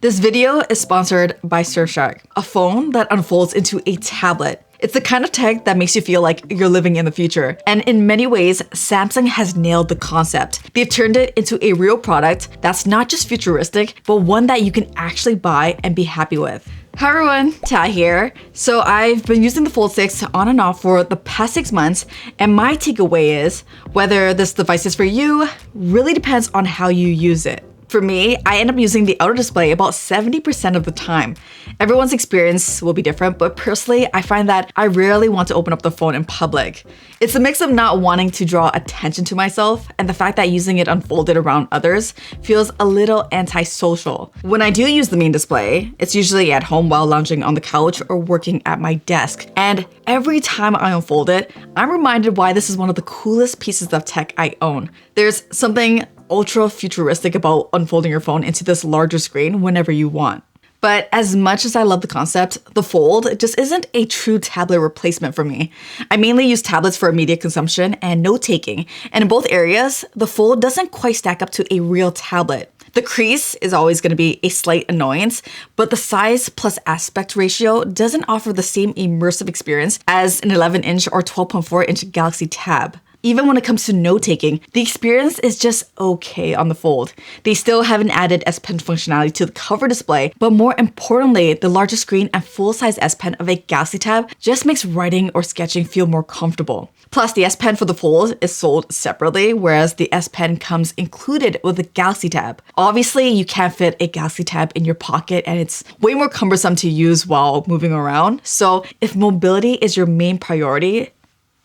This video is sponsored by Surfshark, a phone that unfolds into a tablet. It's the kind of tech that makes you feel like you're living in the future. And in many ways, Samsung has nailed the concept. They've turned it into a real product that's not just futuristic, but one that you can actually buy and be happy with. Hi everyone, Thao here. So I've been using the Fold 6 on and off for the past 6 months, and my takeaway is whether this device is for you really depends on how you use it. For me, I end up using the outer display about 70% of the time. Everyone's experience will be different, but personally, I find that I rarely want to open up the phone in public. It's a mix of not wanting to draw attention to myself and the fact that using it unfolded around others feels a little antisocial. When I do use the main display, it's usually at home while lounging on the couch or working at my desk. And every time I unfold it, I'm reminded why this is one of the coolest pieces of tech I own. There's something ultra futuristic about unfolding your phone into this larger screen whenever you want. But as much as I love the concept, the Fold just isn't a true tablet replacement for me. I mainly use tablets for immediate consumption and note-taking, and in both areas, the Fold doesn't quite stack up to a real tablet. The crease is always going to be a slight annoyance, but the size plus aspect ratio doesn't offer the same immersive experience as an 11-inch or 12.4-inch Galaxy Tab. Even when it comes to note-taking, the experience is just okay on the Fold. They still haven't added S Pen functionality to the cover display, but more importantly, the larger screen and full-size S Pen of a Galaxy Tab just makes writing or sketching feel more comfortable. Plus, the S Pen for the Fold is sold separately, whereas the S Pen comes included with the Galaxy Tab. Obviously, you can't fit a Galaxy Tab in your pocket, and it's way more cumbersome to use while moving around. So if mobility is your main priority,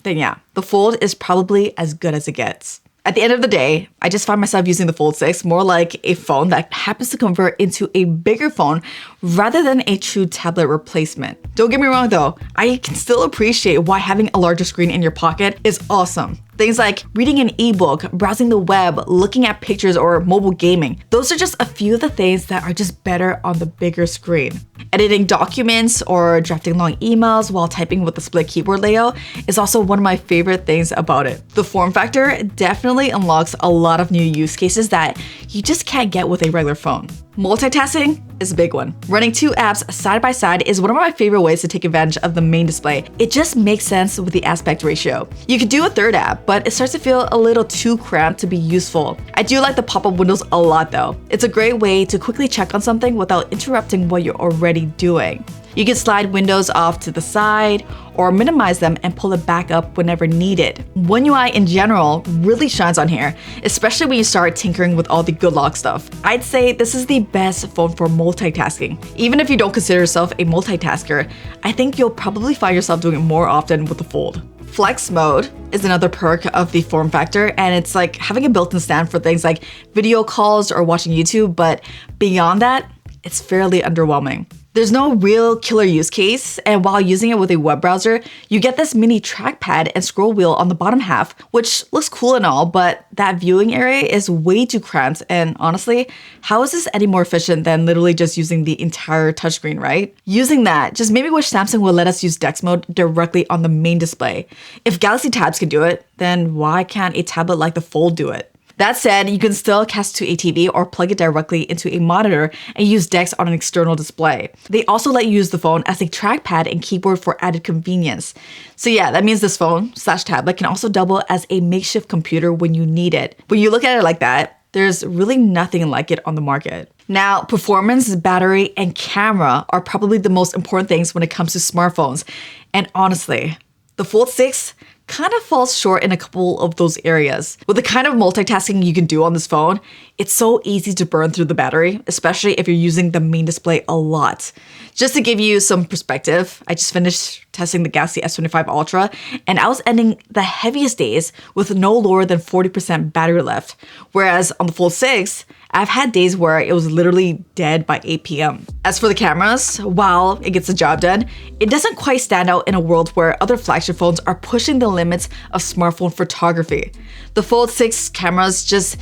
then yeah, the Fold is probably as good as it gets. At the end of the day, I just find myself using the Fold 6 more like a phone that happens to convert into a bigger phone rather than a true tablet replacement. Don't get me wrong though, I can still appreciate why having a larger screen in your pocket is awesome. Things like reading an ebook, browsing the web, looking at pictures, or mobile gaming. Those are just a few of the things that are just better on the bigger screen. Editing documents or drafting long emails while typing with the split keyboard layout is also one of my favorite things about it. The form factor definitely unlocks a lot of new use cases that you just can't get with a regular phone. Multitasking is a big one. Running 2 apps side by side is one of my favorite ways to take advantage of the main display. It just makes sense with the aspect ratio. You could do a third app, but it starts to feel a little too cramped to be useful. I do like the pop-up windows a lot though. It's a great way to quickly check on something without interrupting what you're already doing. You can slide windows off to the side or minimize them and pull it back up whenever needed. One UI in general really shines on here, especially when you start tinkering with all the good lock stuff. I'd say this is the best phone for multitasking. Even if you don't consider yourself a multitasker, I think you'll probably find yourself doing it more often with the Fold. Flex mode is another perk of the form factor, and it's like having a built-in stand for things like video calls or watching YouTube, but beyond that, it's fairly underwhelming. There's no real killer use case, and while using it with a web browser, you get this mini trackpad and scroll wheel on the bottom half, which looks cool and all, but that viewing area is way too cramped, and honestly, how is this any more efficient than literally just using the entire touchscreen, right? Using that just made me wish Samsung would let us use DeX mode directly on the main display. If Galaxy Tabs can do it, then why can't a tablet like the Fold do it? That said, you can still cast to a TV or plug it directly into a monitor and use DeX on an external display. They also let you use the phone as a trackpad and keyboard for added convenience. So yeah, that means this phone/tablet can also double as a makeshift computer when you need it. When you look at it like that, there's really nothing like it on the market. Now, performance, battery, and camera are probably the most important things when it comes to smartphones. And honestly, the Fold 6 kind of falls short in a couple of those areas. With the kind of multitasking you can do on this phone, it's so easy to burn through the battery, especially if you're using the main display a lot. Just to give you some perspective, I just finished testing the Galaxy S25 Ultra, and I was ending the heaviest days with no lower than 40% battery left, whereas on the Fold 6, I've had days where it was literally dead by 8 p.m. As for the cameras, while it gets the job done, it doesn't quite stand out in a world where other flagship phones are pushing the limits of smartphone photography. The Fold 6 cameras just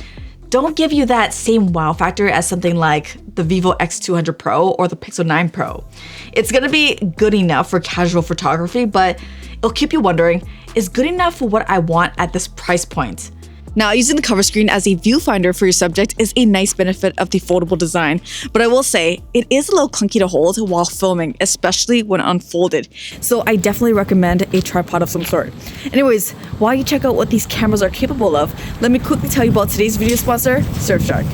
don't give you that same wow factor as something like the Vivo X200 Pro or the Pixel 9 Pro. It's gonna be good enough for casual photography, but it'll keep you wondering, is good enough for what I want at this price point? Now, using the cover screen as a viewfinder for your subject is a nice benefit of the foldable design, but I will say it is a little clunky to hold while filming, especially when unfolded. So I definitely recommend a tripod of some sort. Anyways, while you check out what these cameras are capable of, let me quickly tell you about today's video sponsor, Surfshark.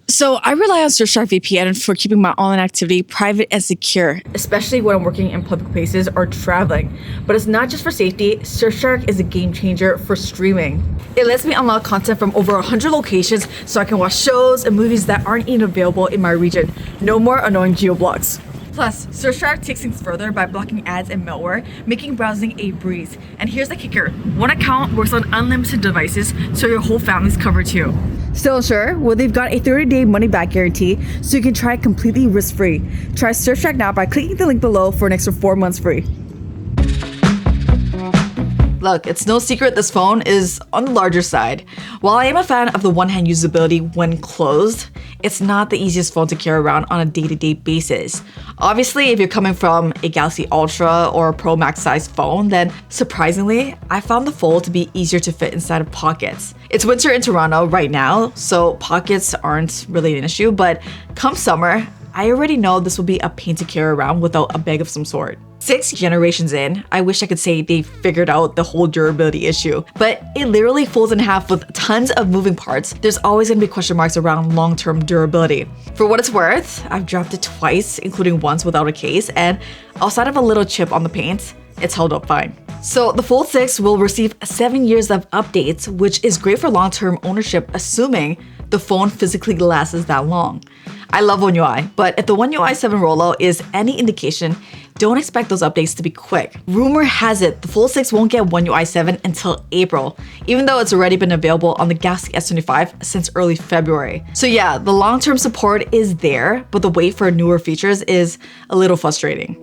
So I rely on Surfshark VPN for keeping my online activity private and secure, especially when I'm working in public places or traveling. But it's not just for safety, Surfshark is a game changer for streaming. It lets me unlock content from over 100 locations so I can watch shows and movies that aren't even available in my region. No more annoying geo-blocks. Plus, Surfshark takes things further by blocking ads and malware, making browsing a breeze. And here's the kicker, one account works on unlimited devices, so your whole family's covered too. Still unsure? Well, they've got a 30-day money-back guarantee, so you can try it completely risk-free. Try Surfshark now by clicking the link below for an extra 4 months free. Look, it's no secret this phone is on the larger side. While I am a fan of the one-hand usability when closed, it's not the easiest phone to carry around on a day-to-day basis. Obviously, if you're coming from a Galaxy Ultra or Pro Max size phone, then surprisingly, I found the Fold to be easier to fit inside of pockets. It's winter in Toronto right now, so pockets aren't really an issue, but come summer, I already know this will be a pain to carry around without a bag of some sort. 6 generations in, I wish I could say they figured out the whole durability issue, but it literally folds in half with tons of moving parts. There's always gonna be question marks around long-term durability. For what it's worth, I've dropped it twice, including once without a case, and outside of a little chip on the paint, it's held up fine. So the Fold 6 will receive 7 years of updates, which is great for long-term ownership, assuming the phone physically lasts that long. I love One UI, but if the One UI 7 rollout is any indication, don't expect those updates to be quick. Rumor has it the Fold 6 won't get One UI 7 until April, even though it's already been available on the Galaxy S25 since early February. So yeah, the long-term support is there, but the wait for newer features is a little frustrating.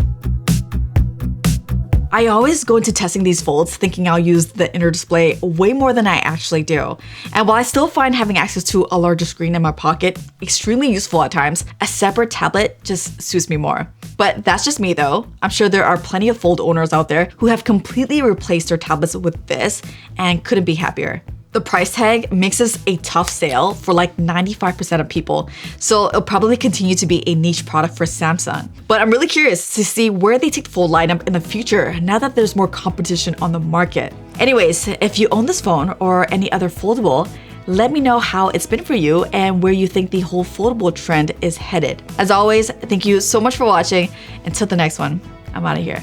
I always go into testing these folds thinking I'll use the inner display way more than I actually do. And while I still find having access to a larger screen in my pocket extremely useful at times, a separate tablet just suits me more. But that's just me though. I'm sure there are plenty of Fold owners out there who have completely replaced their tablets with this and couldn't be happier. The price tag makes this a tough sale for like 95% of people, so it'll probably continue to be a niche product for Samsung. But I'm really curious to see where they take the Fold lineup in the future now that there's more competition on the market. Anyways, if you own this phone or any other foldable, let me know how it's been for you and where you think the whole foldable trend is headed. As always, thank you so much for watching. Until the next one, I'm out of here.